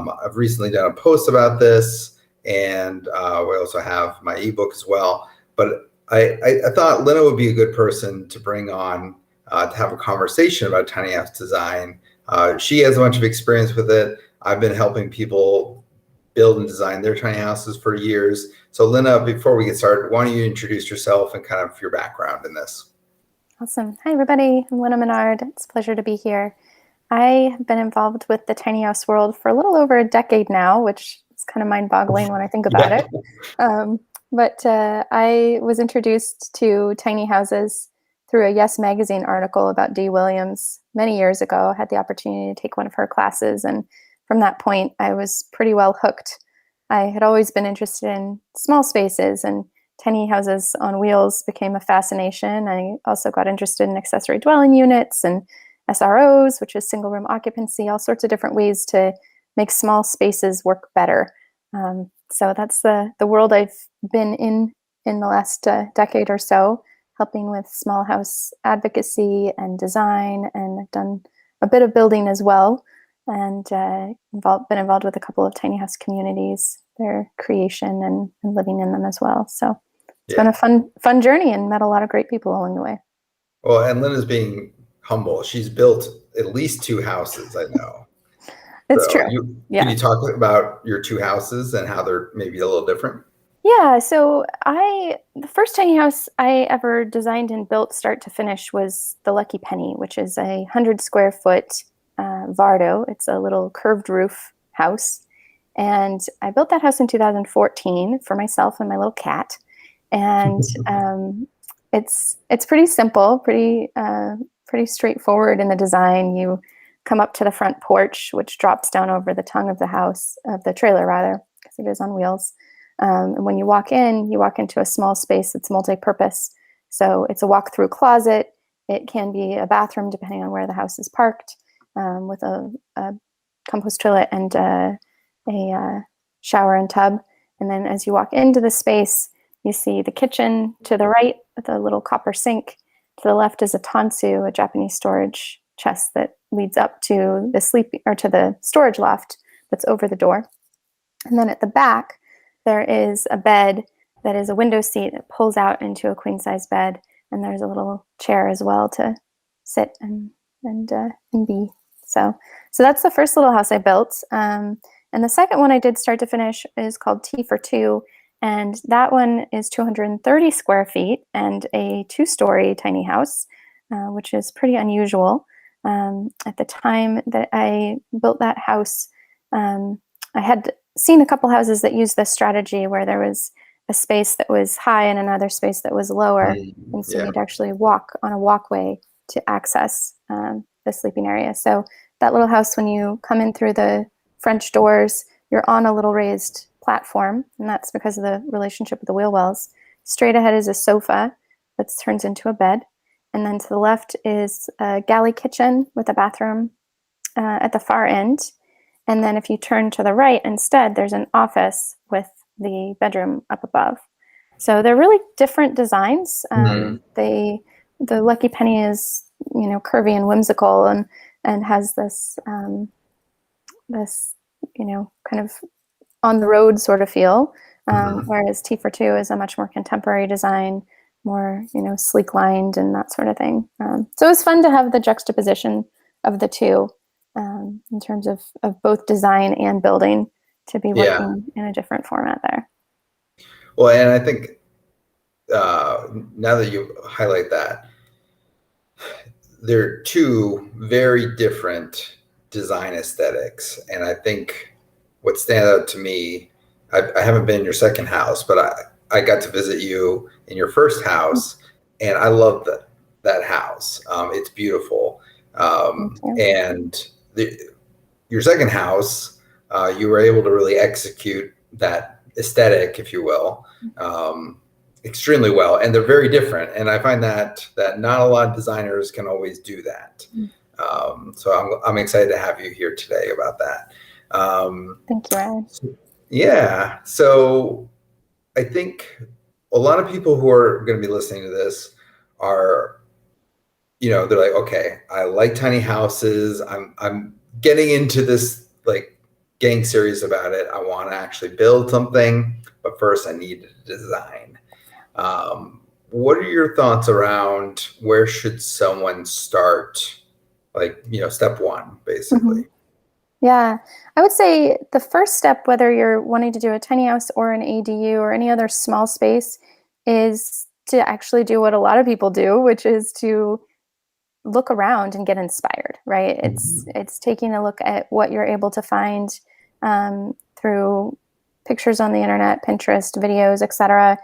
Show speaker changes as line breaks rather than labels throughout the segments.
I've recently done a post about this, and we also have my ebook as well. But I thought Lina would be a good person to bring on to have a conversation about tiny house design. She has a bunch of experience with it. I've been helping people build and design their tiny houses for years. So Lina, before we get started, why don't you introduce yourself and kind of your background in this?
Awesome. Hi, everybody. I'm Lina Menard. It's a pleasure to be here. I have been involved with the tiny house world for a little over a decade now, which is kind of mind-boggling when I think about it. But I was introduced to tiny houses through a Yes Magazine article about Dee Williams many years ago. I had the opportunity to take one of her classes, and from that point, I was pretty well hooked. I had always been interested in small spaces, and tiny houses on wheels became a fascination. I also got interested in accessory dwelling units and SROs, which is single room occupancy, all sorts of different ways to make small spaces work better. So that's the world I've been in the last decade or so, helping with small house advocacy and design, and I've done a bit of building as well, and been involved with a couple of tiny house communities, their creation and living in them as well. So it's been a fun journey, and met a lot of great people along the way.
Well, and Lina's being humble. She's built at least 2 houses, I know.
It's true.
Can you talk about your 2 houses and how they're maybe a little different?
Yeah, so the first tiny house I ever designed and built start to finish was the Lucky Penny, which is a 100 square foot Vardo. It's a little curved roof house. And I built that house in 2014 for myself and my little cat. And it's pretty simple, pretty straightforward in the design. You come up to the front porch, which drops down over the tongue of the house, of the trailer rather, because it is on wheels. And when you walk into a small space that's multi-purpose. So it's a walk-through closet. It can be a bathroom, depending on where the house is parked, with a compost toilet and a shower and tub. And then as you walk into the space, you see the kitchen to the right with a little copper sink. To the left is a tansu, a Japanese storage chest that leads up to the storage loft that's over the door. And then at the back, there is a bed that is a window seat that pulls out into a queen size bed, and there's a little chair as well to sit and be. So that's the first little house I built. And the second one I did start to finish is called T for Two. And that one is 230 square feet and a 2-story tiny house, which is pretty unusual. At the time that I built that house, I had seen a couple houses that used this strategy where there was a space that was high and another space that was lower. And so you'd actually walk on a walkway to access the sleeping area. So that little house, when you come in through the French doors, you're on a little raised platform, and that's because of the relationship with the wheel wells. Straight ahead is a sofa that turns into a bed, and then to the left is a galley kitchen with a bathroom at the far end. And then if you turn to the right instead, there's an office with the bedroom up above. So they're really different designs. The Lucky Penny is, curvy and whimsical, and has this kind of on the road sort of feel, whereas T for Two is a much more contemporary design, more sleek lined and that sort of thing. So it was fun to have the juxtaposition of the two in terms of both design and building, to be working in a different format there.
Well, and I think now that you highlight that, there are 2 very different design aesthetics, and I think what stands out to me, I haven't been in your second house, but I got to visit you in your first house, and I love that house. It's beautiful. And your second house, you were able to really execute that aesthetic, if you will, extremely well. And they're very different. And I find that not a lot of designers can always do that. So I'm excited to have you here today about that.
Thank you, Ryan.
Yeah. So I think a lot of people who are going to be listening to this are, they're like, okay, I like tiny houses. I'm getting into this like getting serious about it. I want to actually build something, but first I need to design. What are your thoughts around where should someone start? Like, step one, basically.
Mhm. Yeah, I would say the first step, whether you're wanting to do a tiny house or an ADU or any other small space, is to actually do what a lot of people do, which is to look around and get inspired, right?
Mhm.
It's taking a look at what you're able to find through pictures on the internet, Pinterest, videos, etc.,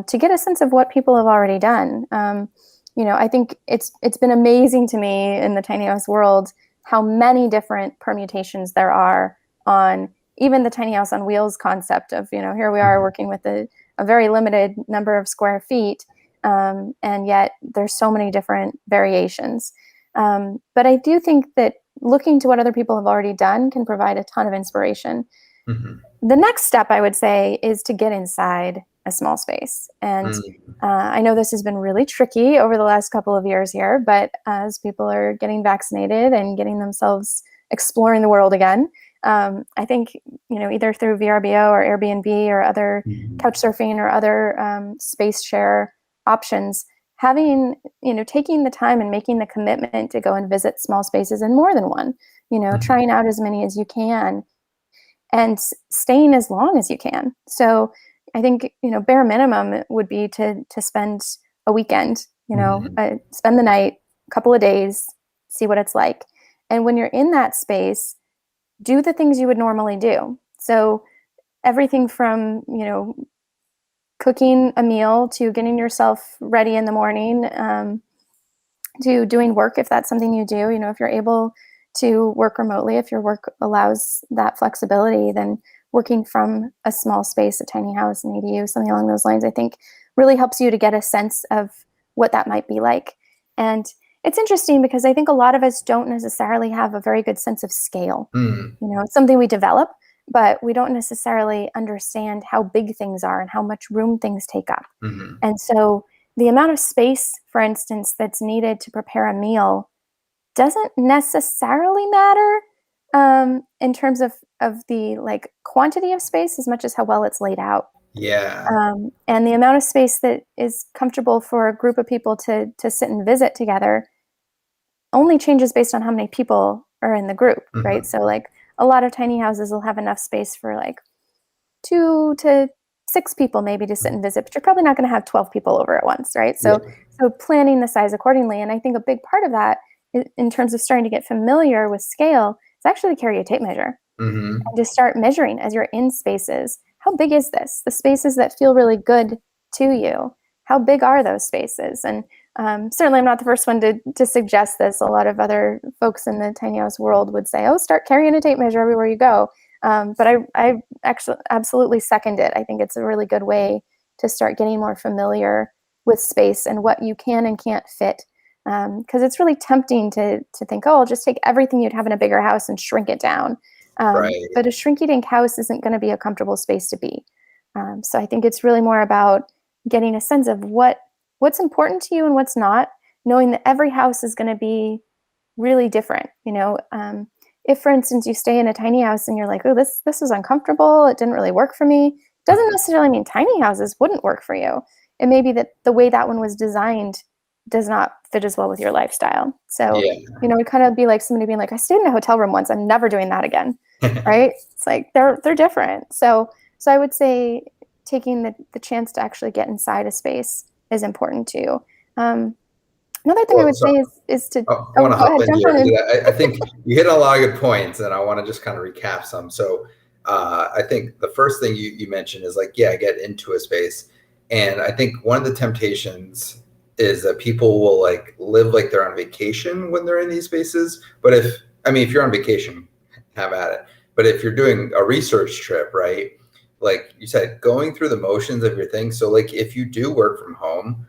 to get a sense of what people have already done. I think it's been amazing to me in the tiny house world how many different permutations there are on even the tiny house on wheels concept of, here we are
Mhm.
working with a very limited number of square feet, and yet there's so many different variations. But I do think that looking to what other people have already done can provide a ton of inspiration.
Mhm.
The next step, I would say, is to get inside a small space. And
Mhm.
I know this has been really tricky over the last couple of years here, but as people are getting vaccinated and getting themselves exploring the world again, I think, either through VRBO or Airbnb or other
Mhm.
couch surfing or other space share options, having, taking the time and making the commitment to go and visit small spaces and more than one,
Mhm.
trying out as many as you can and staying as long as you can. So I think, bare minimum would be to spend a weekend,
Mhm.
spend the night, a couple of days, see what it's like. And when you're in that space, do the things you would normally do. So everything from, cooking a meal to getting yourself ready in the morning, to doing work if that's something you do. If you're able to work remotely, if your work allows that flexibility, then working from a small space, a tiny house, an ADU, something along those lines, I think really helps you to get a sense of what that might be like. And it's interesting because I think a lot of us don't necessarily have a very good sense of scale.
Mhm.
It's something we develop, but we don't necessarily understand how big things are and how much room things take up.
Mhm.
And so the amount of space, for instance, that's needed to prepare a meal doesn't necessarily matter in terms of the like quantity of space as much as how well it's laid out.
Yeah.
And the amount of space that is comfortable for a group of people to sit and visit together only changes based on how many people are in the group, right?
Mhm.
So like a lot of tiny houses will have enough space for like 2 to 6 people maybe to sit and visit, but you're probably not going to have 12 people over at once, right? So
Yeah.
so planning the size accordingly. And I think a big part of that in terms of starting to get familiar with scale is actually to carry a tape measure
Mhm.
and to start measuring as you're in spaces. How big is this? The spaces that feel really good to you. How big are those spaces? And certainly, I'm not the first one to suggest this. A lot of other folks in the tiny house world would say, "Oh, start carrying a tape measure everywhere you go." But I actually absolutely second it. I think it's a really good way to start getting more familiar with space and what you can and can't fit. Because it's really tempting to think, "Oh, I'll just take everything you'd have in a bigger house and shrink it down."
Right.
But a shrinky-dink house isn't going to be a comfortable space to be. So I think it's really more about getting a sense of what's important to you and what's not, knowing that every house is going to be really different. If, for instance, you stay in a tiny house and you're like, oh, this was uncomfortable, it didn't really work for me, doesn't
Mhm.
necessarily mean tiny houses wouldn't work for you. It may be that the way that one was designed does not fit as well with your lifestyle. So,
Yeah.
it kind of be like somebody being like, I stayed in a hotel room once, I'm never doing that again. Right? It's like they're different. So I would say taking the chance to actually get inside a space is important too. Um, Another thing I
Well,
would
so
say is to
I want to
go
hop
ahead,
in
jump
here
on in.
because I think you hit on a lot of good points, and I want to just kind of recap some. So, I think the first thing you mentioned is like, yeah, get into a space, and I think one of the temptations is that people will like live like they're on vacation when they're in these spaces. But if you're on vacation, have at it. But if you're doing a research trip, right? Like you said, going through the motions of your thing. So, like, if you do work from home,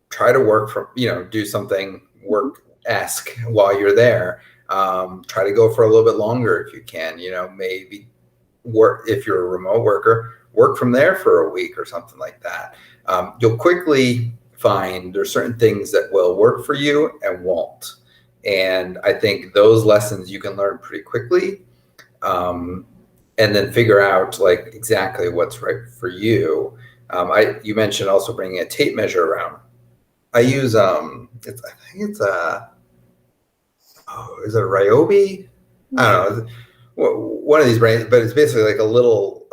try to work from, do something
Mhm.
work esque while you're there. Try to go for a little bit longer if you can, maybe work, if you're a remote worker, work from there for a week or something like that. You'll quickly find there's certain things that will work for you and won't. And I think those lessons you can learn pretty quickly. Um, and then figure out like exactly what's right for you. You mentioned also bringing a tape measure around. I use I think it's a is it a Ryobi? I don't know. One of these brands, but it's basically like a little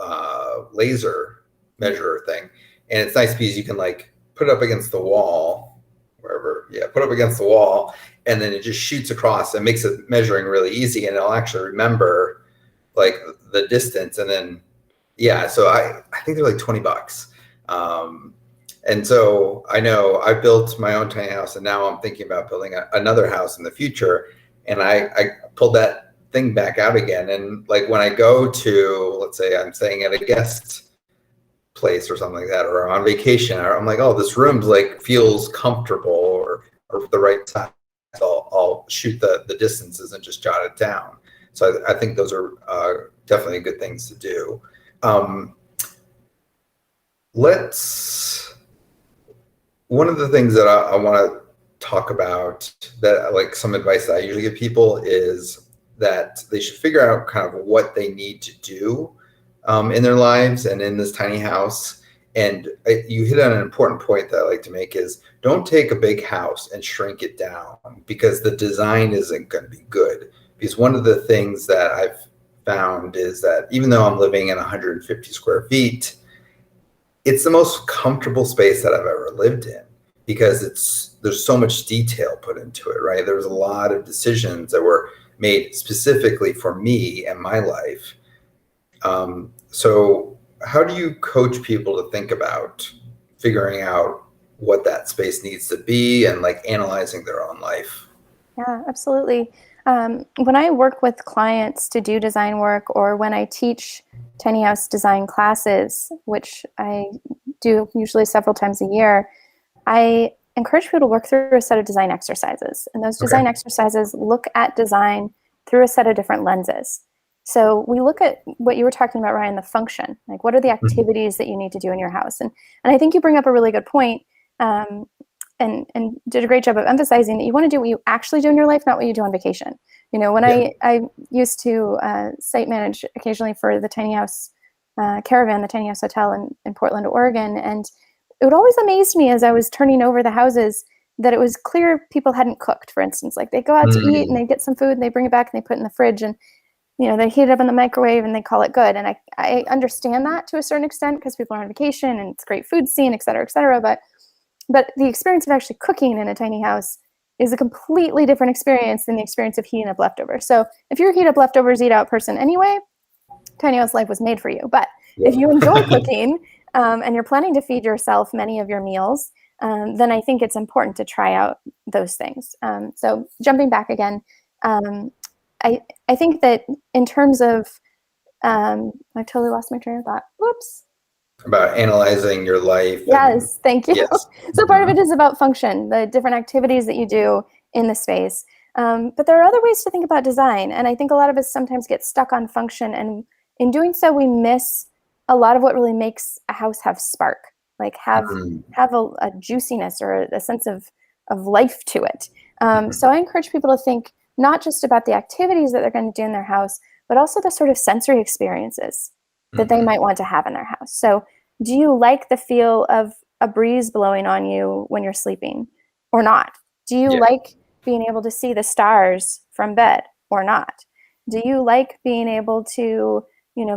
laser measurer thing, and it's nice because you can like put it up against the wall, wherever. Yeah, put it up against the wall, and then it just shoots across and makes it measuring really easy, and it'll actually remember like the distance, and then yeah. So I think they're like $20. Um, and so I know I built my own tiny house, and now I'm thinking about building another house in the future. And I pulled that thing back out again. And like when I go to, let's say I'm staying at a guest place or something like that, or on vacation, or I'm like, oh, this room's like feels comfortable or the right size. I'll shoot the distances and just jot it down. So I think those are definitely good things to do. Um, one of the things that I want to talk about, that like some advice that I usually give people, is that they should figure out kind of what they need to do in their lives and in this tiny house. And you hit on an important point that I like to make is don't take a big house and shrink it down, because the design isn't going to be good. Because one of the things that I've found is that even though I'm living in 150 square feet, it's the most comfortable space that I've ever lived in, because there's so much detail put into it, right? There's a lot of decisions that were made specifically for me and my life. So how do you coach people to think about figuring out what that space needs to be and like analyzing their own life?
Yeah, absolutely. When I work with clients to do design work, or when I teach tiny house design classes, which I do usually several times a year, I encourage people to work through a set of design exercises. And those
Okay.
design exercises look at design through a set of different lenses. So we look at what you were talking about, Ryan, the function. Like, what are the
Mhm.
activities that you need to do in your house? And I think you bring up a really good point. And did a great job of emphasizing that you want to do what you actually do in your life, not what you do on vacation. You know, when
Yeah.
I used to site manage occasionally for the tiny house caravan, the tiny house hotel in Portland, Oregon, and it would always amaze me as I was turning over the houses that it was clear people hadn't cooked. For instance, like they go out to eat and
Mm.
they get some food and they bring it back and they put it in the fridge, and they heat it up in the microwave and they call it good. And I understand that to a certain extent because people are on vacation and it's great food scene, et cetera, et cetera. But the experience of actually cooking in a tiny house is a completely different experience than the experience of heating up leftovers. So if you're a heat up leftovers, eat out person anyway, tiny house life was made for you. But if you enjoy
Yeah.
cooking and you're planning to feed yourself many of your meals, then I think it's important to try out those things. So jumping back again, um, I think that in terms of, I totally lost my train of thought. Whoops.
About analyzing your life and
Yes, thank you.
yes.
So part of
Mhm.
it is about function, the different activities that you do in the space. But there are other ways to think about design, and I think a lot of us sometimes get stuck on function, and in doing so, we miss a lot of what really makes a house have spark, like
Mhm.
have a juiciness or a sense of life to it.
Mhm.
So I encourage people to think not just about the activities that they're going to do in their house, but also the sort of sensory experiences that they
Mhm.
might want to have in their house. So do you like the feel of a breeze blowing on you when you're sleeping or not? Do you
Yeah.
like being able to see the stars from bed or not? Do you like being able to,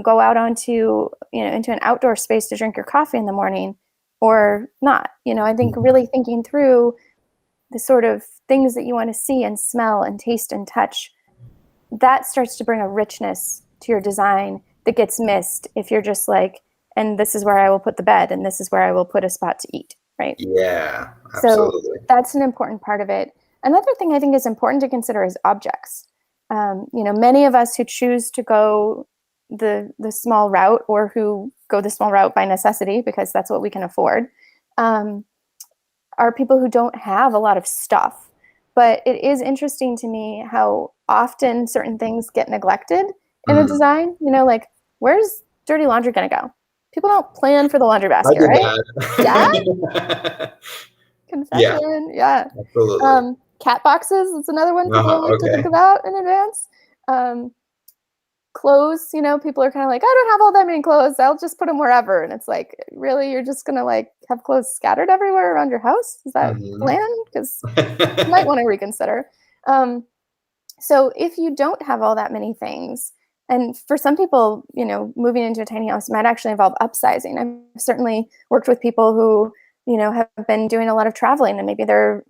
go out onto, into an outdoor space to drink your coffee in the morning or not? I think
Mhm.
really thinking through the sort of things that you want to see and smell and taste and touch, that starts to bring a richness to your design that gets missed if you're just like, and this is where I will put the bed, and this is where I will put a spot to eat, right?
Yeah,
So
absolutely.
that's an important part of it. Another thing I think is important to consider is objects. Many of us who choose to go the small route, or who go the small route by necessity because that's what we can afford, um, are people who don't have a lot of stuff. But it is interesting to me how often certain things get neglected in a
Mm.
design. Like, where's dirty laundry going to go? People don't plan for the laundry
I
basket,
did
right? Yeah,
that. Yeah,
confession. Yeah.
absolutely.
Cat boxes. That's another one people
Uh-huh,
don't like to think
okay.
about in advance. Um, clothes, people are kind of like, I don't have all that many clothes. I'll just put them wherever. And it's like, really, you're just going to like have clothes scattered everywhere around your house? Is that the
Hmm.
plan? Because you might want to reconsider. Um, so if you don't have all that many things, and for some people, moving into a tiny house might actually involve upsizing. I've certainly worked with people who, have been doing a lot of traveling and maybe they're,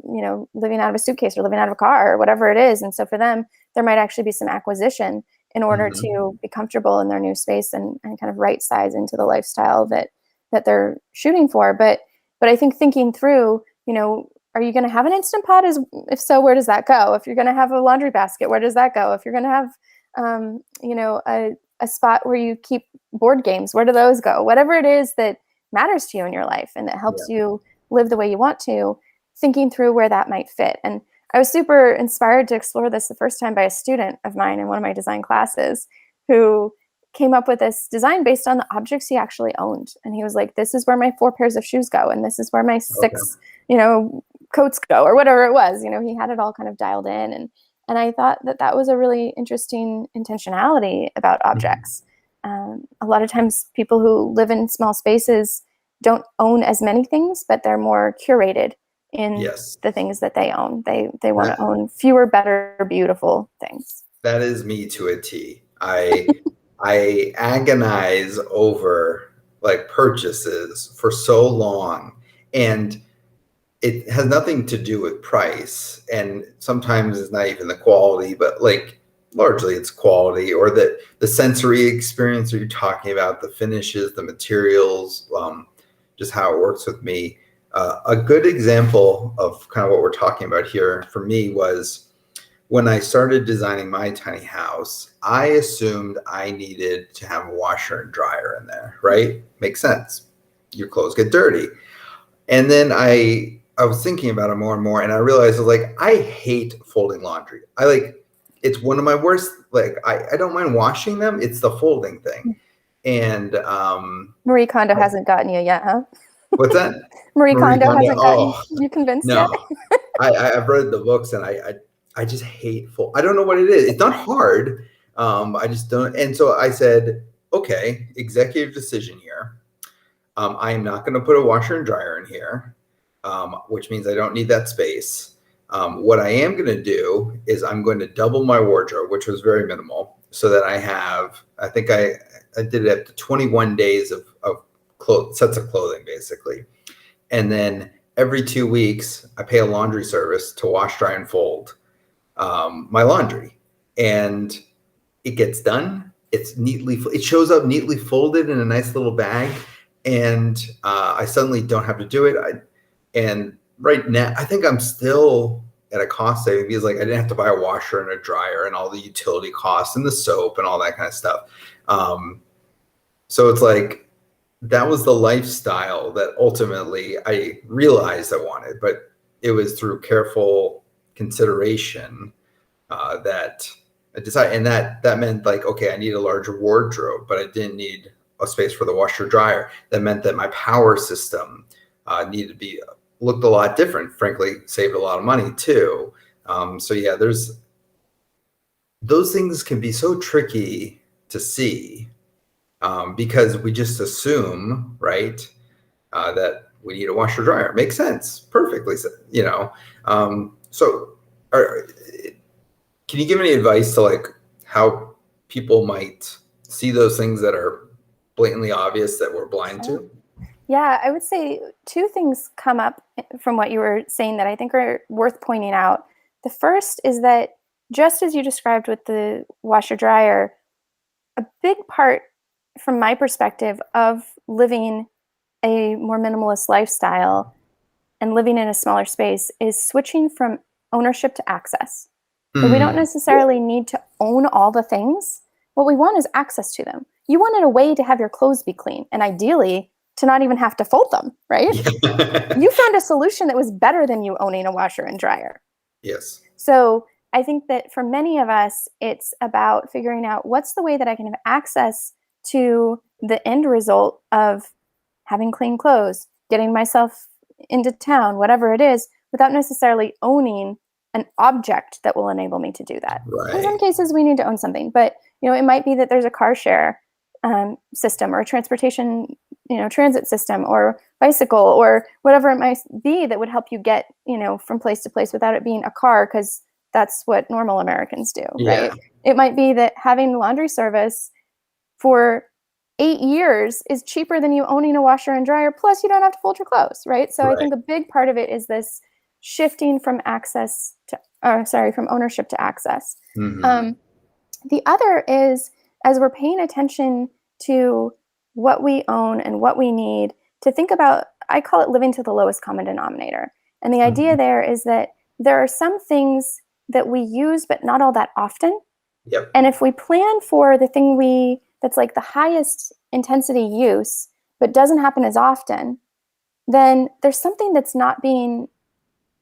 living out of a suitcase or living out of a car or whatever it is. And so for them, there might actually be some acquisition in order
Hmm.
to be comfortable in their new space and kind of right size into the lifestyle that they're shooting for. But I think thinking through, are you going to have an Instant Pot? If so, where does that go? If you're going to have a laundry basket, where does that go? If you're going to have, a spot where you keep board games, where do those go? Whatever it is that matters to you in your life and that helps
Yeah.
you live the way you want to, thinking through where that might fit. And I was super inspired to explore this the first time by a student of mine in one of my design classes who came up with this design based on the objects he actually owned. And he was like, this is where my 4 pairs of shoes go, and this is where my
Okay.
six, coats go, or whatever it was. He had it all kind of dialed in. And I thought that was a really interesting intentionality about
Mhm.
objects. A lot of times people who live in small spaces don't own as many things, but they're more curated in
Yes.
the things that they own. They want to
That
own fewer, better, beautiful things.
that is me to a T. I agonize over like purchases for so long, and it has nothing to do with price, and sometimes it's not even the quality, but like largely it's quality or the sensory experience that you're talking about, the finishes, the materials, just how it works with me. A good example of kind of what we're talking about here for me was when I started designing my tiny house, I assumed I needed to have a washer and dryer in there, right? Makes sense. Your clothes get dirty. And then I was thinking about it more and more, and I realized I was like, I hate folding laundry. I like it's one of my worst. Like I don't mind washing them. It's the folding thing. And
Marie Kondo
I,
hasn't gotten you yet, huh?
what's that?
Marie
Marie
Kondo
Kondo.
hasn't gotten
Oh
you convinced yet?
no, I've read the books, and I just hate fold. I don't know what it is. It's not hard. I just don't. And so I said, okay, executive decision here. I am not going to put a washer and dryer in here, which means I don't need that space. What I am going to do is I'm going to double my wardrobe, which was very minimal, so that I think I did it up to 21 days of sets of clothing, basically. And then every 2 weeks, I pay a laundry service to wash, dry, and fold my laundry. And it gets done. It shows up neatly folded in a nice little bag, and I suddenly don't have to do it. And right now, I think I'm still at a cost saving because like I didn't have to buy a washer and a dryer and all the utility costs and the soap and all that kind of stuff. Um, so it's like that was the lifestyle that ultimately I realized I wanted, but it was through careful consideration that I decided, and that meant like, okay, I need a larger wardrobe, but I didn't need a space for the washer dryer. That meant that my power system needed to be looked a lot different. Frankly, saved a lot of money too. So yeah, there's those things can be so tricky to see because we just assume, right, that we need a washer dryer. Makes sense, perfectly, so, are, can you give any advice to like how people might see those things that are blatantly obvious that we're blind
Sure.
to?
Yeah, I would say two things come up from what you were saying that I think are worth pointing out. The first is that just as you described with the washer dryer, a big part from my perspective of living a more minimalist lifestyle and living in a smaller space is switching from ownership to access. So we don't
Hmm.
necessarily need to own all the things. What we want is access to them. You wanted a way to have your clothes be clean and ideally to not even have to fold them, right?
Yeah.
You found a solution that was better than you owning a washer and dryer.
Yes.
So I think that for many of us, it's about figuring out what's the way that I can have access to the end result of having clean clothes, getting myself into town, whatever it is, without necessarily owning an object that will enable me to do that. In some
Right.
cases, we need to own something, but it might be that there's a car share system or a transportation, transit system or bicycle or whatever it might be that would help you get, from place to place without it being a car, because that's what normal Americans do,
Yeah.
right? It might be that having laundry service for 8 years is cheaper than you owning a washer and dryer. Plus, you don't have to fold your clothes, right? So I
Right.
think a big part of it is this shifting from from ownership to access.
Hmm.
Um, the other is, as we're paying attention to what we own and what we need, to think about, I call it living to the lowest common denominator. And the idea
Hmm.
there is that there are some things that we use, but not all that often.
Yep.
And if we plan for the thing that's like the highest intensity use, but doesn't happen as often, then there's something that's not being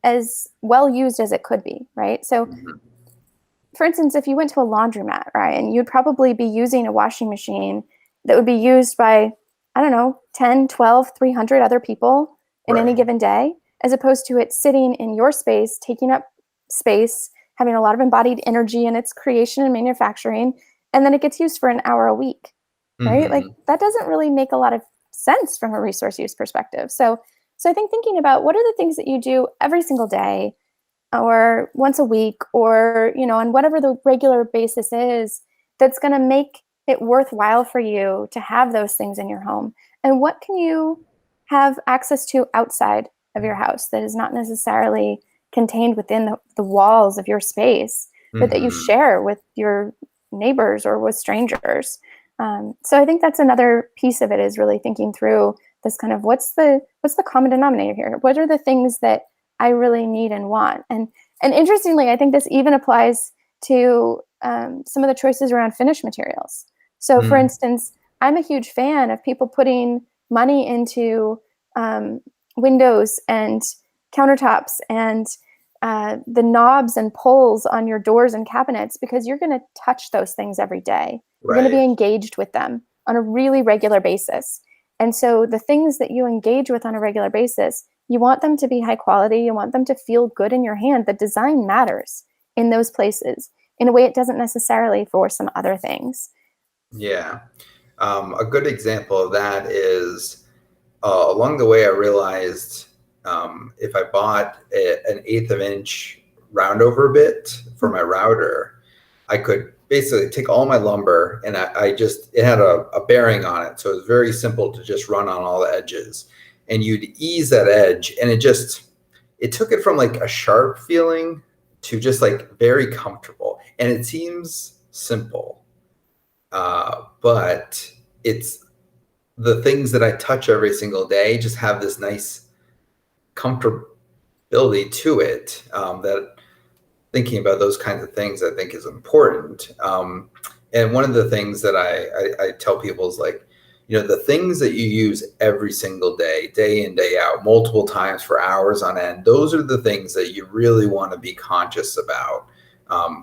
as well used as it could be, right? So,
Hmm.
for instance, if you went to a laundromat, right, and you'd probably be using a washing machine that would be used by, I don't know, 10, 12, 300 other people in any
Right.
given day, as opposed to it sitting in your space, taking up space, having a lot of embodied energy in its creation and manufacturing, and then it gets used for an hour a week, right? Like
Hmm.
that doesn't really make a lot of sense from a resource use perspective. So I think thinking about what are the things that you do every single day or once a week or on whatever the regular basis is, that's going to make it worthwhile for you to have those things in your home, and what can you have access to outside of your house that is not necessarily contained within the walls of your space, but that you
Hmm.
share with your neighbors or with strangers. So I think that's another piece of it, is really thinking through this kind of what's the common denominator here, what are the things that I really need and want. And interestingly, I think this even applies to some of the choices around finished materials. So, for
Hmm.
instance, I'm a huge fan of people putting money into um, windows and countertops and the knobs and pulls on your doors and cabinets, because you're going to touch those things every day. You're going to be
Right.
engaged with them on a really regular basis. And so the things that you engage with on a regular basis, you want them to be high quality. You want them to feel good in your hand. The design matters in those places in a way it doesn't necessarily for some other things.
Yeah. A good example of that is along the way, I realized if I bought an eighth of an inch round over bit for my router, I could basically take all my lumber and it had a bearing on it. So it was very simple to just run on all the edges. And you'd ease that edge and it took it from like a sharp feeling to just like very comfortable. And it seems simple, but it's the things that I touch every single day just have this nice comfortability to it, that thinking about those kinds of things I think is important. And one of the things that I tell people is like, the things that you use every single day, day in, day out, multiple times for hours on end, those are the things that you really want to be conscious about.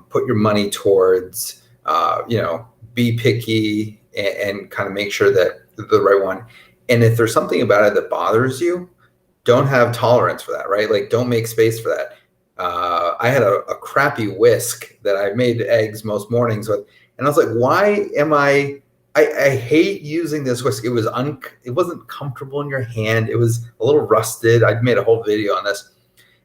Put your money towards, be picky and kind of make sure that the right one. And if there's something about it that bothers you, don't have tolerance for that, right? Like, don't make space for that. I had a crappy whisk that I made eggs most mornings with, and I was like, why am I hate using this whisk. It wasn't comfortable in your hand. It was a little rusted. I made a whole video on this.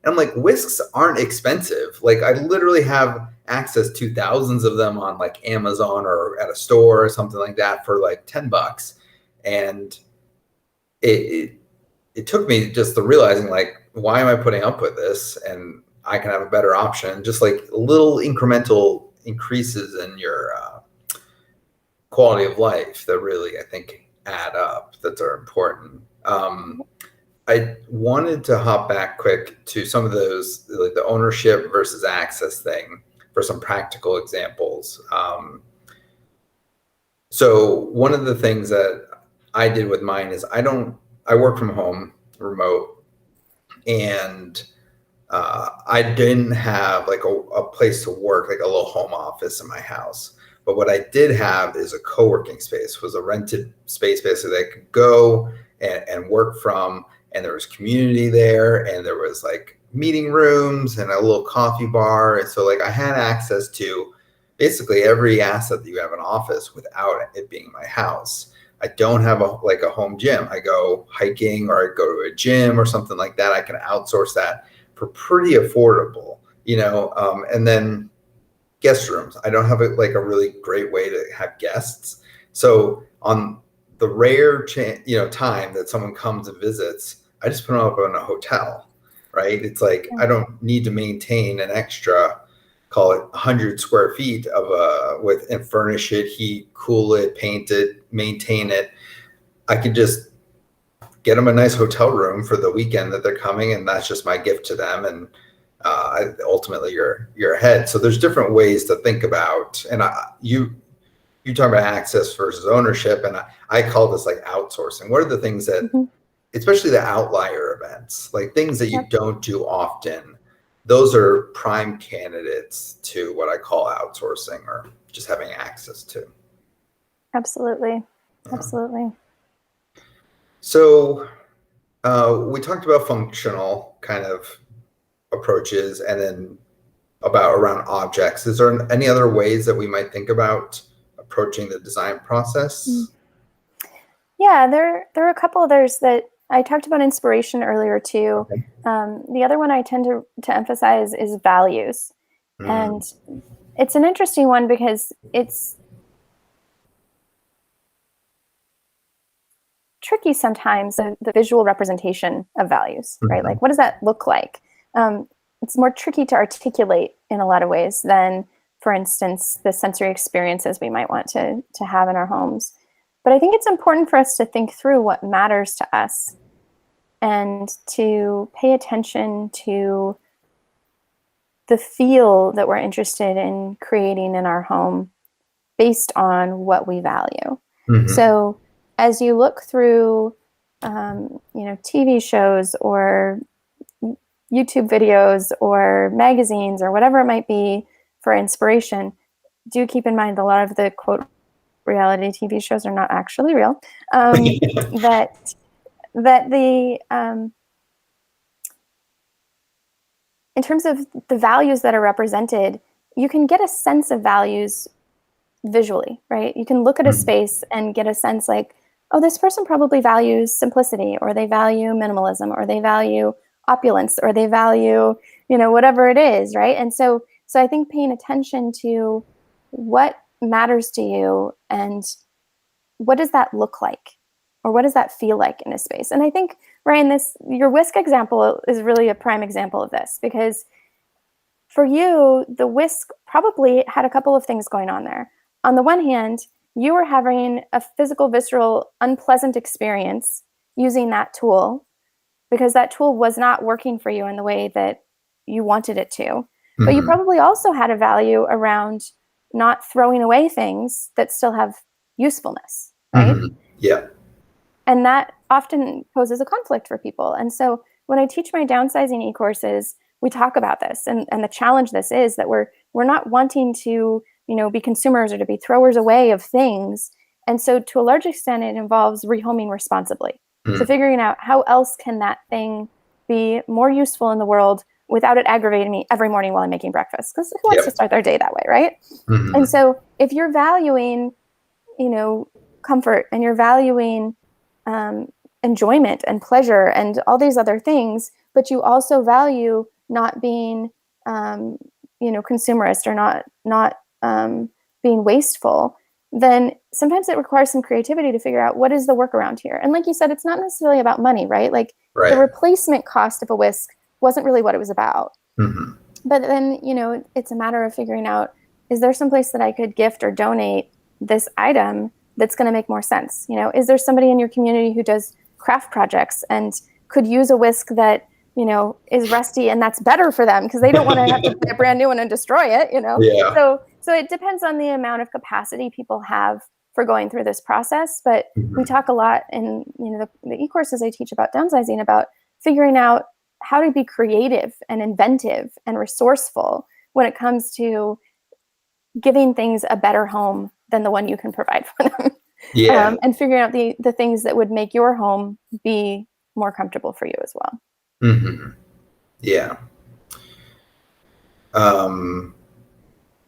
And I'm like, whisks aren't expensive. Like, I literally have access to thousands of them on like Amazon or at a store or something like that for like $10. And it it took me just the realizing like, why am I putting up with this? And I can have a better option. Just like little incremental increases in your quality of life that really I think add up, that are important. I wanted to hop back quick to some of those, like the ownership versus access thing, for some practical examples. So one of the things that I did with mine is I work from home, remote, and I didn't have like a place to work, like a little home office in my house. But what I did have is a co-working space, was a rented space basically that I could go and work from. And there was community there, and there was like meeting rooms and a little coffee bar. And so like I had access to basically every asset that you have in an office without it being my house. I don't have a home gym. I go hiking or I go to a gym or something like that. I can outsource that for pretty affordable, and then guest rooms. I don't have a really great way to have guests. So on the rare time that someone comes and visits, I just put them up in a hotel, right? It's like I don't need to maintain an extra, call it 100 square feet and furnish it, heat, cool it, paint it, maintain it. I could just get them a nice hotel room for the weekend that they're coming, and that's just my gift to them. And ultimately, you're ahead. So there's different ways to think about, and you talk about access versus ownership, and I call this like outsourcing. What are the things that, especially the outlier events, like things that you don't do often? Those are prime candidates to what I call outsourcing or just having access to.
Absolutely. Absolutely.
So we talked about functional kind of approaches and then around objects. Is there any other ways that we might think about approaching the design process?
Yeah, there are a couple others that I talked about inspiration earlier too.
Okay.
The other one I tend to emphasize is values. And it's an interesting one because it's tricky sometimes, the visual representation of values, right? Like, what does that look like? It's more tricky to articulate in a lot of ways than, for instance, the sensory experiences we might want to have in our homes. But I think it's important for us to think through what matters to us and to pay attention to the feel that we're interested in creating in our home based on what we value. So as you look through, TV shows or YouTube videos or magazines or whatever it might be for inspiration, do keep in mind a lot of the quote reality TV shows are not actually real. That the in terms of the values that are represented, you can get a sense of values visually, right? You can look at a space and get a sense like, oh, this person probably values simplicity, or they value minimalism, or they value opulence, or they value, whatever it is, right? And so I think paying attention to what matters to you and what does that look like, or what does that feel like in a space? And I think, Ryan, your whisk example is really a prime example of this, because for you, the whisk probably had a couple of things going on there. On the one hand, you were having a physical, visceral, unpleasant experience using that tool because that tool was not working for you in the way that you wanted it to. But you probably also had a value around not throwing away things that still have usefulness, right?
Yeah.
And that often poses a conflict for people. And so when I teach my downsizing e-courses, we talk about this. And the challenge this is that we're not wanting to, be consumers or to be throwers away of things. And so to a large extent, it involves rehoming responsibly. So figuring out how else can that thing be more useful in the world without it aggravating me every morning while I'm making breakfast? Because who wants to start their day that way, right? And so if you're valuing, comfort, and you're valuing enjoyment and pleasure and all these other things, but you also value not being, consumerist or not being wasteful, then sometimes it requires some creativity to figure out what is the workaround here. And like you said, it's not necessarily about money, right? Like the replacement cost of a whisk wasn't really what it was about. But then, it's a matter of figuring out, is there some place that I could gift or donate this item that's going to make more sense? Is there somebody in your community who does craft projects and could use a whisk that, is rusty, and that's better for them because they don't want to have to buy a brand new one and destroy it,
Yeah.
So it depends on the amount of capacity people have for going through this process. But we talk a lot in, the e-courses I teach about downsizing, about figuring out how to be creative and inventive and resourceful when it comes to giving things a better home than the one you can provide for them. And figuring out the things that would make your home be more comfortable for you as well.
Yeah. Um,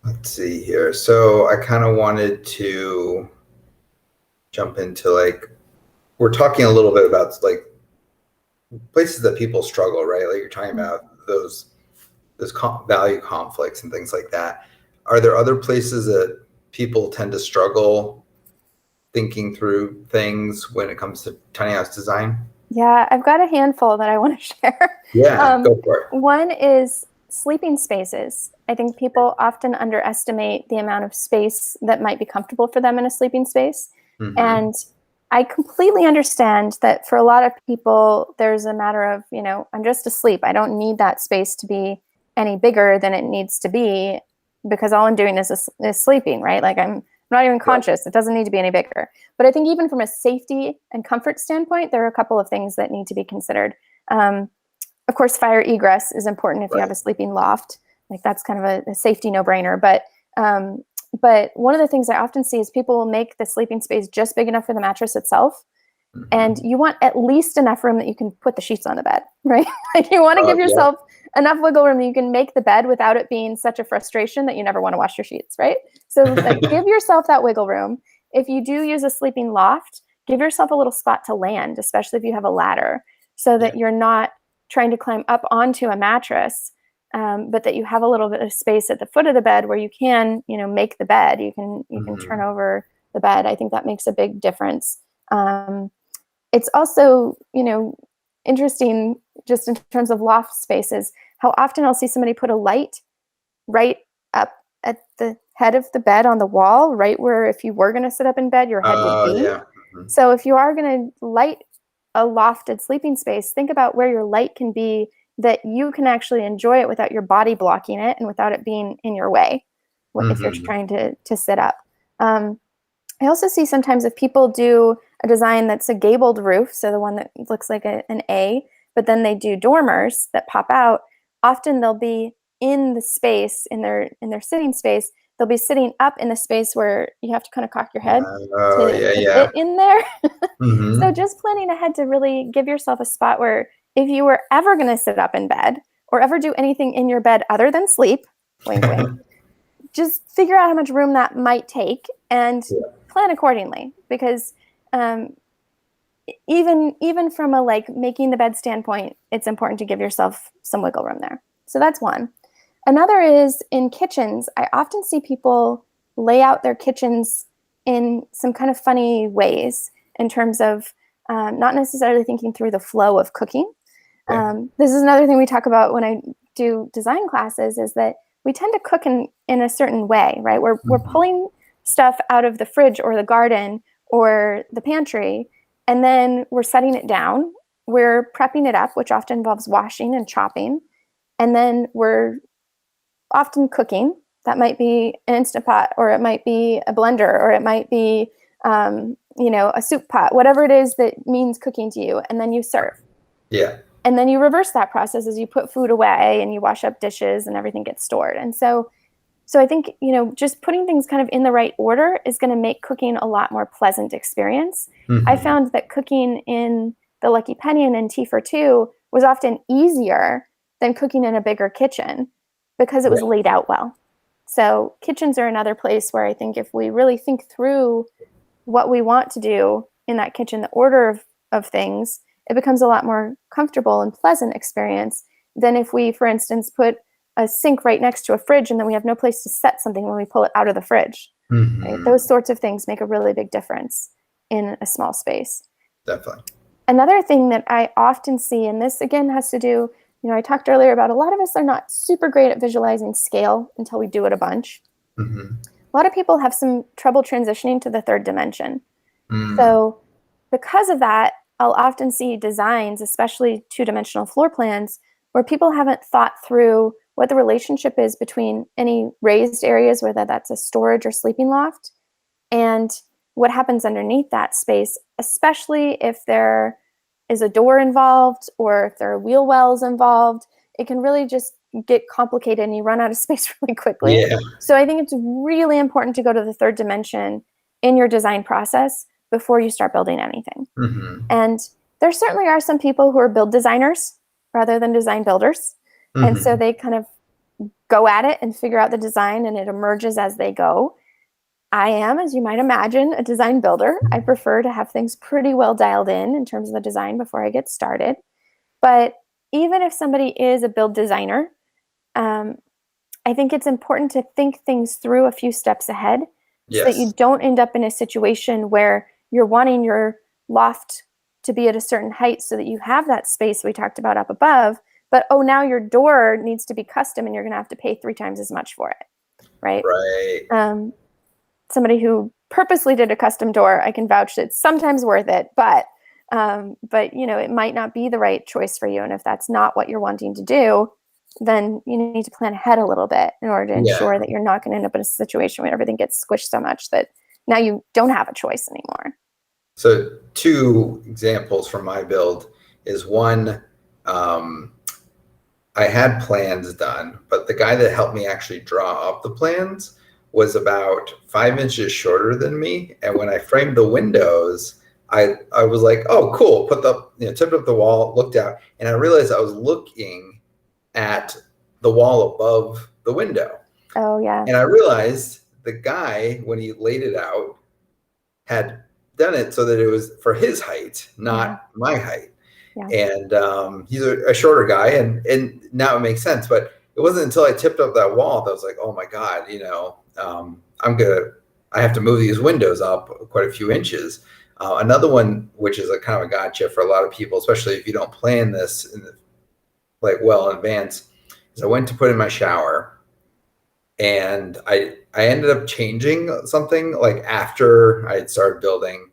let's see here. So I kind of wanted to jump into like we're talking a little bit about like places that people struggle, right? Like you're talking about those value conflicts and things like that. Are there other places that people tend to struggle thinking through things when it comes to tiny house design?
Yeah, I've got a handful that I want to share.
Yeah, go for it.
One is sleeping spaces. I think people often underestimate the amount of space that might be comfortable for them in a sleeping space.
Mm-hmm.
And I completely understand that for a lot of people, there's a matter of, I'm just asleep. I don't need that space to be any bigger than it needs to be because all I'm doing is sleeping, right? Like I'm not even
Right.
conscious. It doesn't need to be any bigger. But I think even from a safety and comfort standpoint, there are a couple of things that need to be considered. Um, of course, fire egress is important if you have
Right.
a sleeping loft. Like that's kind of a safety no-brainer. But one of the things I often see is people will make the sleeping space just big enough for the mattress itself, and
Mm-hmm.
you want at least enough room that you can put the sheets on the bed, right? Like you want to give
Yeah.
yourself enough wiggle room that you can make the bed without it being such a frustration that you never want to wash your sheets, right? So like give yourself that wiggle room. If you do use a sleeping loft, give yourself a little spot to land, especially if you have a ladder, so
Yeah.
that you're not trying to climb up onto a mattress, but that you have a little bit of space at the foot of the bed where you can, make the bed. You can turn
Mm-hmm.
over the bed. I think that makes a big difference. Um, it's also, interesting just in terms of loft spaces, how often I'll see somebody put a light right up at the head of the bed on the wall, right where if you were going to sit up in bed, your head would
Oh,
be.
yeah. Mm-hmm.
So if you are going to light a lofted sleeping space, think about where your light can be that you can actually enjoy it without your body blocking it and without it being in your way if you're
Mm-hmm.
trying to sit up. Um, I also see sometimes if people do a design that's a gabled roof, so the one that looks like an A, but then they do dormers that pop out, often they'll be in the space in their sitting space. They'll be sitting up in the space where you have to kind of cock your head
Oh, yeah,
to
yeah.
fit in there. So
Mm-hmm.
just planning ahead to really give yourself a spot where if you were ever going to sit up in bed or ever do anything in your bed other than sleep, wink, wink, just figure out how much room that might take and
Yeah.
plan accordingly, because um, even from a like making the bed standpoint, it's important to give yourself some wiggle room there. So that's one. Another is in kitchens. I often see people lay out their kitchens in some kind of funny ways in terms of not necessarily thinking through the flow of cooking.
Okay.
This is another thing we talk about when I do design classes, is that we tend to cook in a certain way, right? We're
Mm-hmm.
pulling stuff out of the fridge or the garden or the pantry, and then we're setting it down. We're prepping it up, which often involves washing and chopping, and then we're often cooking. That might be an Instant Pot, or it might be a blender, or it might be, a soup pot, whatever it is that means cooking to you, and then you serve.
Yeah.
And then you reverse that process as you put food away and you wash up dishes and everything gets stored. And so I think, just putting things kind of in the right order is going to make cooking a lot more pleasant experience. I
Mm-hmm.
found that cooking in the Lucky Penny and in Tea for Two was often easier than cooking in a bigger kitchen because it was
Right.
laid out well. So kitchens are another place where I think if we really think through what we want to do in that kitchen, the order of things, it becomes a lot more comfortable and pleasant experience than if we, for instance, put a sink right next to a fridge and then we have no place to set something when we pull it out of the fridge. Right?
Mm-hmm.
Those sorts of things make a really big difference in a small space.
Definitely.
Another thing that I often see, and this again has to do, I talked earlier about a lot of us are not super great at visualizing scale until we do it a bunch.
Mm-hmm.
A lot of people have some trouble transitioning to the third dimension.
Mm.
So, because of that, I'll often see designs, especially two-dimensional floor plans, where people haven't thought through what the relationship is between any raised areas, whether that's a storage or sleeping loft, and what happens underneath that space, especially if there is a door involved or if there are wheel wells involved. It can really just get complicated and you run out of space really quickly.
Yeah.
So I think it's really important to go to the third dimension in your design process before you start building anything.
Mm-hmm.
And there certainly are some people who are build designers rather than design builders. And so
Hmm.
they kind of go at it and figure out the design, and it emerges as they go. I am, as you might imagine, a design builder. I prefer to have things pretty well dialed in terms of the design before I get started. But even if somebody is a build designer, um, I think it's important to think things through a few steps ahead so that you
Yes.
don't end up in a situation where you're wanting your loft to be at a certain height so that you have that space we talked about up above. But oh, now your door needs to be custom and you're going to have to pay 3 times as much for it, right?
Right.
Um, Somebody who purposely did a custom door, I can vouch that it's sometimes worth it, but you know, it might not be the right choice for you. And if that's not what you're wanting to do, then you need to plan ahead a little bit in order to
Yeah.
ensure that you're not going to end up in a situation where everything gets squished so much that now you don't have a choice anymore.
So two examples from my build is one, um, I had plans done, but the guy that helped me actually draw up the plans was about 5 inches shorter than me. And when I framed the windows, I was like, oh, cool. Put the, tipped up the wall, looked out, and I realized I was looking at the wall above the window.
Oh yeah.
And I realized the guy, when he laid it out, had done it so that it was for his height,
Yeah.
not my height.
Yeah.
And he's a shorter guy, and now it makes sense. But it wasn't until I tipped up that wall that I was like, oh my god, I have to move these windows up quite a few inches. Another one, which is a kind of a gotcha for a lot of people, especially if you don't plan this like well in advance, is I went to put in my shower, and I ended up changing something like after I had started building,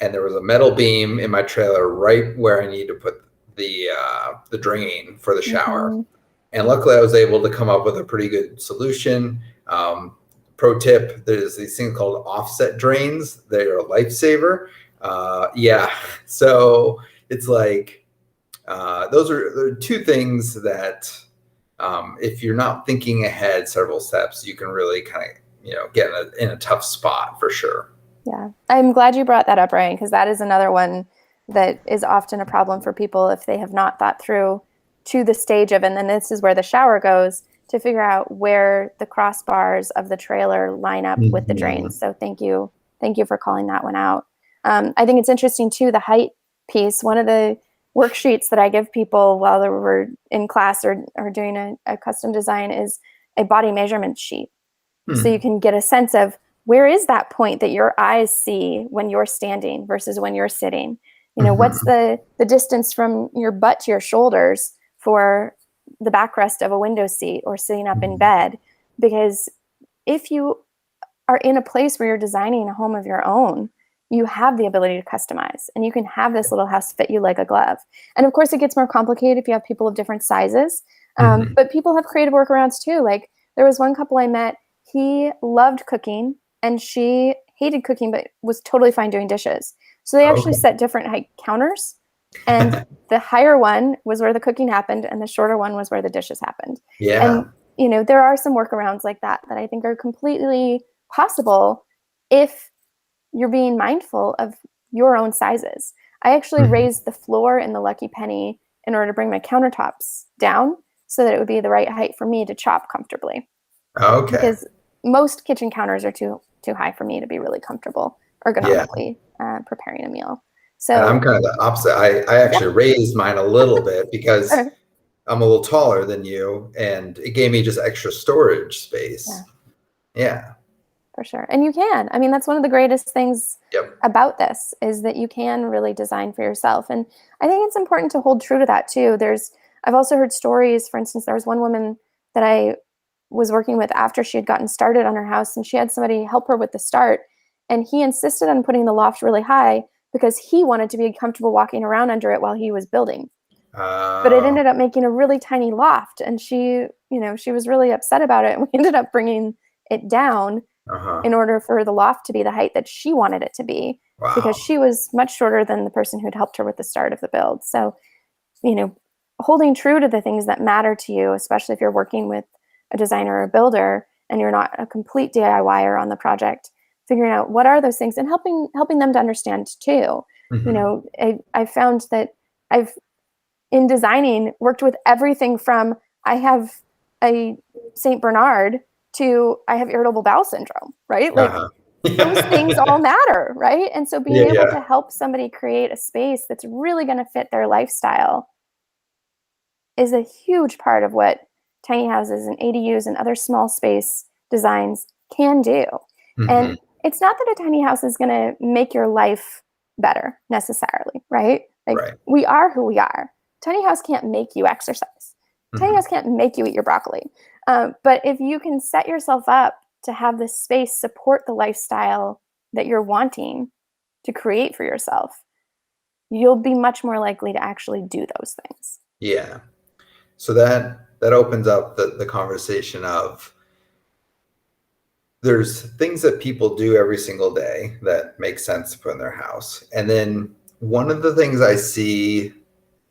and there was a metal beam in my trailer right where I needed to put the drain for the shower.
Mm-hmm.
And luckily, I was able to come up with a pretty good solution. Pro tip: there's these things called offset drains. They're a lifesaver. Yeah, so it's like those are two things that if you're not thinking ahead several steps, you can really kind of get in a tough spot for sure.
Yeah. I'm glad you brought that up, Ryan, because that is another one that is often a problem for people if they have not thought through to the stage of, and then this is where the shower goes to figure out where the crossbars of the trailer line up with the
Mm-hmm.
drains. So thank you. Thank you for calling that one out. I think it's interesting too, the height piece. One of the worksheets that I give people while they were in class or doing a custom design is a body measurement sheet so you
Hmm.
can get a sense of where is that point that your eyes see when you're standing versus when you're sitting. You know, what's
Mm-hmm.
the distance from your butt to your shoulders for the backrest of a window seat or sitting up in
Mm-hmm.
bed? Because if you are in a place where you're designing a home of your own, you have the ability to customize and you can have this little house fit you like a glove. And of course, it gets more complicated if you have people of different sizes.
Mm-hmm.
But people have creative workarounds too. Like there was one couple I met, he loved cooking and she hated cooking, but was totally fine doing dishes. So they actually
Okay.
set different height counters. And the higher one was where the cooking happened, and the shorter one was where the dishes happened.
Yeah.
And, you know, there are some workarounds like that that I think are completely possible if you're being mindful of your own sizes. I actually
Mm-hmm.
raised the floor in the Lucky Penny in order to bring my countertops down so that it would be the right height for me to chop comfortably.
Okay.
Because most kitchen counters are too high for me to be really comfortable
Yeah.
ergonomically preparing a meal.
And I'm
So
kind of the opposite. I
yeah,
actually raised mine a little bit because
sure.
I'm a little taller than you, and it gave me just extra storage
Yeah,
space. Yeah.
for sure. And you can. I mean, that's one of the greatest things
Yep.
about this is that you can really design for yourself. And I think it's important to hold true to that too. I've also heard stories, for instance, there was one woman that I was working with after she had gotten started on her house and she had somebody help her with the start. And he insisted on putting the loft really high because he wanted to be comfortable walking around under it while he was building. But it
Uh,
ended up making a really tiny loft. And she was really upset about it. And we ended up bringing it down
uh-huh.
in order for the loft to be the height that she wanted it to be because
Wow.
she was much shorter than the person who'd helped her with the start of the build. So, you know, holding true to the things that matter to you, especially if you're working with a designer or a builder and you're not a complete DIYer on the project, figuring out what are those things and helping them to understand too. You
Hmm.
know, I found that I've in designing worked with everything from I have a St. Bernard to I have irritable bowel syndrome, right? Like
Uh-huh.
those things all matter, right? And so being
Yeah,
able to
yeah.
help somebody create a space that's really going to fit their lifestyle is a huge part of what tiny houses and ADUs and other small space designs can do. And
Hmm.
it's not that a tiny house is going to make your life better necessarily, right? Like
Right.
we are who we are. Tiny house can't make you exercise. Tiny
Hmm.
house can't make you eat your broccoli. But if you can set yourself up to have this space support the lifestyle that you're wanting to create for yourself, you'll be much more likely to actually do those things.
Yeah. So that opens up the conversation of there's things that people do every single day that make sense to put in their house. And then one of the things I see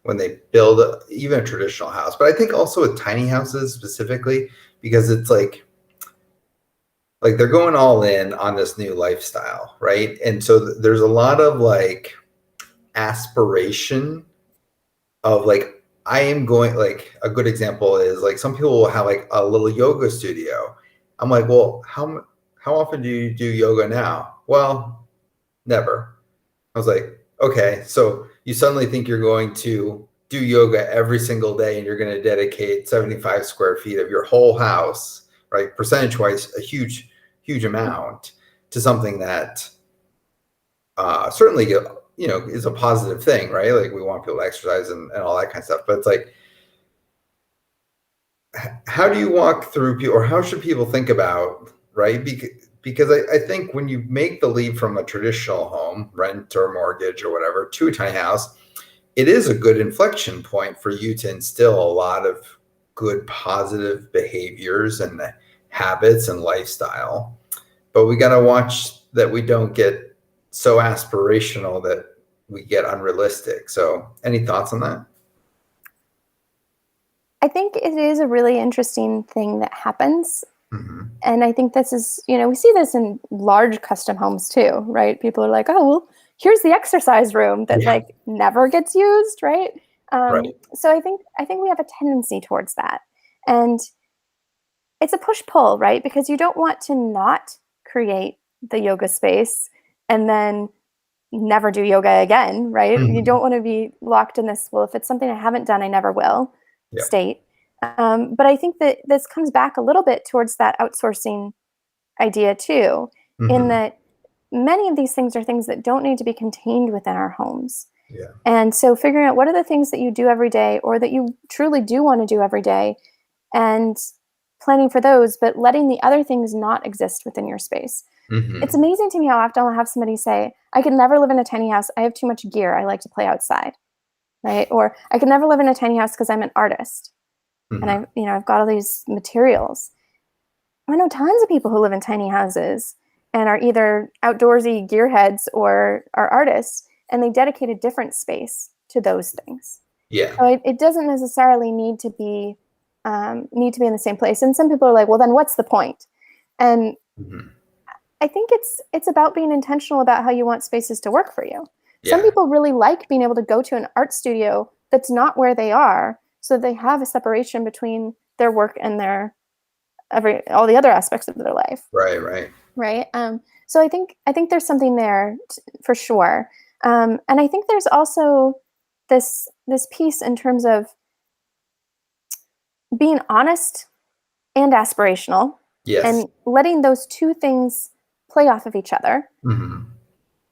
when they build even a traditional house, but I think also with tiny houses specifically, because it's like they're going all in on this new lifestyle, right? And so there's a lot of like aspiration of like I am going like a good example is like some people will have like a little yoga studio. I'm like, well, how often do you do yoga now? Well, never. I was like, okay, so you suddenly think you're going to do yoga every single day and you're going to dedicate 75 square feet of your whole house, right? Percentage wise, a huge amount to something that certainly is a positive thing, right? Like we want people to exercise and all that kind of stuff. But it's like, how do you walk through people, or how should people think about, right? Because I think when you make the leap from a traditional home, rent or mortgage or whatever, to a tiny house, it is a good inflection point for you to instill a lot of good positive behaviors and habits and lifestyle. But we got to watch that we don't get so aspirational that we get unrealistic. So, any thoughts on that?
I think it is a really interesting thing that happens.
Hmm.
And I think this is, we see this in large custom homes too, right? People are like, oh, well, here's the exercise room that
Yeah.
like never gets used, right?
Right.
So I think we have a tendency towards that. And it's a push pull, right? Because you don't want to not create the yoga space and then never do yoga again, right? You
Hmm.
don't want to be locked in this, well, if it's something I haven't done, I never will
Yeah.
state. But I think that this comes back a little bit towards that outsourcing idea too, in
Hmm.
that many of these things are things that don't need to be contained within our homes.
Yeah.
And so figuring out what are the things that you do every day or that you truly do want to do every day and planning for those, but letting the other things not exist within your space. It's
Hmm.
amazing to me how often I'll have somebody say, I could never live in a tiny house. I have too much gear. I like to play outside, right? Or I could never live in a tiny house because I'm an artist and
Hmm.
I've got all these materials. I know tons of people who live in tiny houses and are either outdoorsy gearheads or are artists, and they dedicate a different space to those things.
Yeah.
So it doesn't necessarily need to be in the same place. And some people are like, well, then what's the point? And
Hmm.
I think it's about being intentional about how you want spaces to work for you. Some
Yeah.
people really like being able to go to an art studio that's not where they are, so they have a separation between their work and their every all the other aspects of their life,
Right. Right.
right? So I think there's something there for sure, and I think there's also this piece in terms of being honest and aspirational,
Yes.
and letting those two things play off of each other.
Hmm.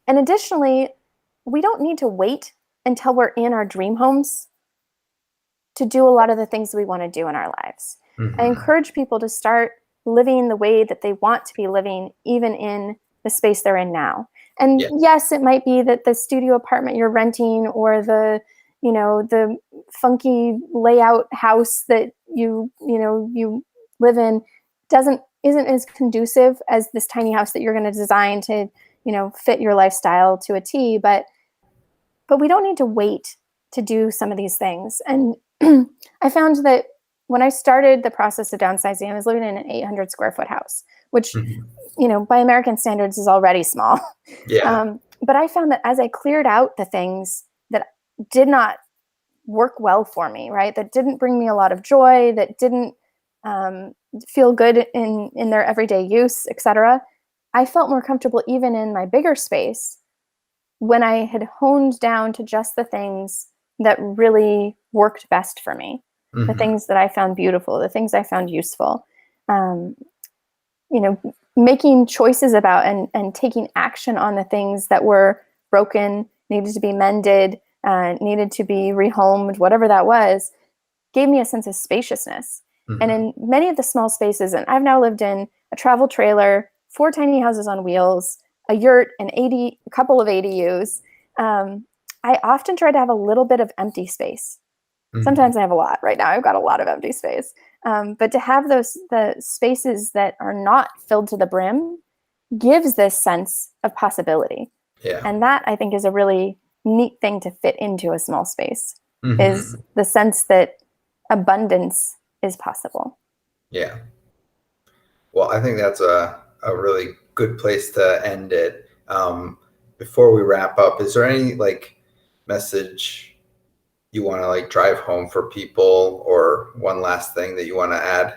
And additionally, we don't need to wait until we're in our dream homes to do a lot of the things we want to do in our lives. I
Hmm.
encourage people to start living the way that they want to be living, even in the space they're in now. And
Yeah.
yes, it might be that the studio apartment you're renting or the funky layout house that you live in isn't as conducive as this tiny house that you're going to design to, fit your lifestyle to a T, but we don't need to wait to do some of these things. And I found that when I started the process of downsizing, I was living in an 800 square foot house, which,
Hmm.
by American standards is already small.
Yeah.
But I found that as I cleared out the things that did not work well for me, right? That didn't bring me a lot of joy, that didn't feel good in their everyday use, etc. I felt more comfortable even in my bigger space when I had honed down to just the things that really worked best for me, the
Mm-hmm.
things that I found beautiful, the things I found useful. Um, you know, making choices about and taking action on the things that were broken, needed to be mended, needed to be rehomed, whatever that was, gave me a sense of spaciousness. And
Mm-hmm.
in many of the small spaces, and I've now lived in a travel trailer, 4 tiny houses on wheels, a yurt, a couple of ADUs. Um, I often try to have a little bit of empty space.
Mm-hmm.
Sometimes I have a lot. Right now, I've got a lot of empty space. But to have the spaces that are not filled to the brim gives this sense of possibility.
Yeah.
And that I think is a really neat thing to fit into a small space, is
Mm-hmm.
the sense that abundance is possible.
Yeah. Well, I think that's a really good place to end it. Before we wrap up, is there any like message you want to like drive home for people, or one last thing that you want to add?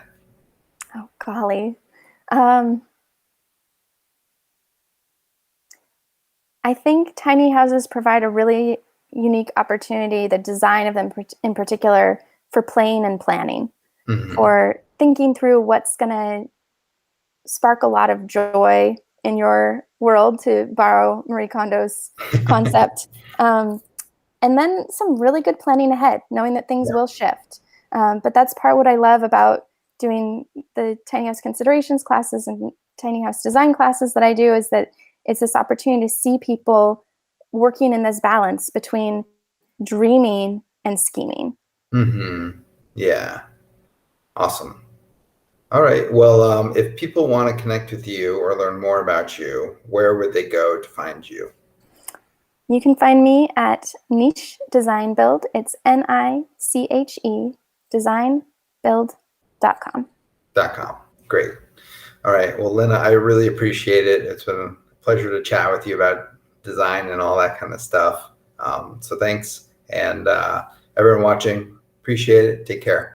Oh, golly. Um, I think tiny houses provide a really unique opportunity, the design of them in particular, for playing and planning,
Mm-hmm.
for thinking through what's going to spark a lot of joy in your world, to borrow Marie Kondo's concept. Um, and then some really good planning ahead, knowing that things
Yeah.
will shift. But that's part what I love about doing the tiny house considerations classes and tiny house design classes that I do, is that it's this opportunity to see people working in this balance between dreaming and scheming.
Mm-hmm. Yeah. Awesome. All right. Well, if people want to connect with you or learn more about you, where would they go to find you?
You can find me at Niche Design Build. It's NICHE designbuild.com.
.com. Great. All right. Well, Lina, I really appreciate it. It's been a pleasure to chat with you about design and all that kind of stuff. So thanks. And everyone watching, appreciate it. Take care.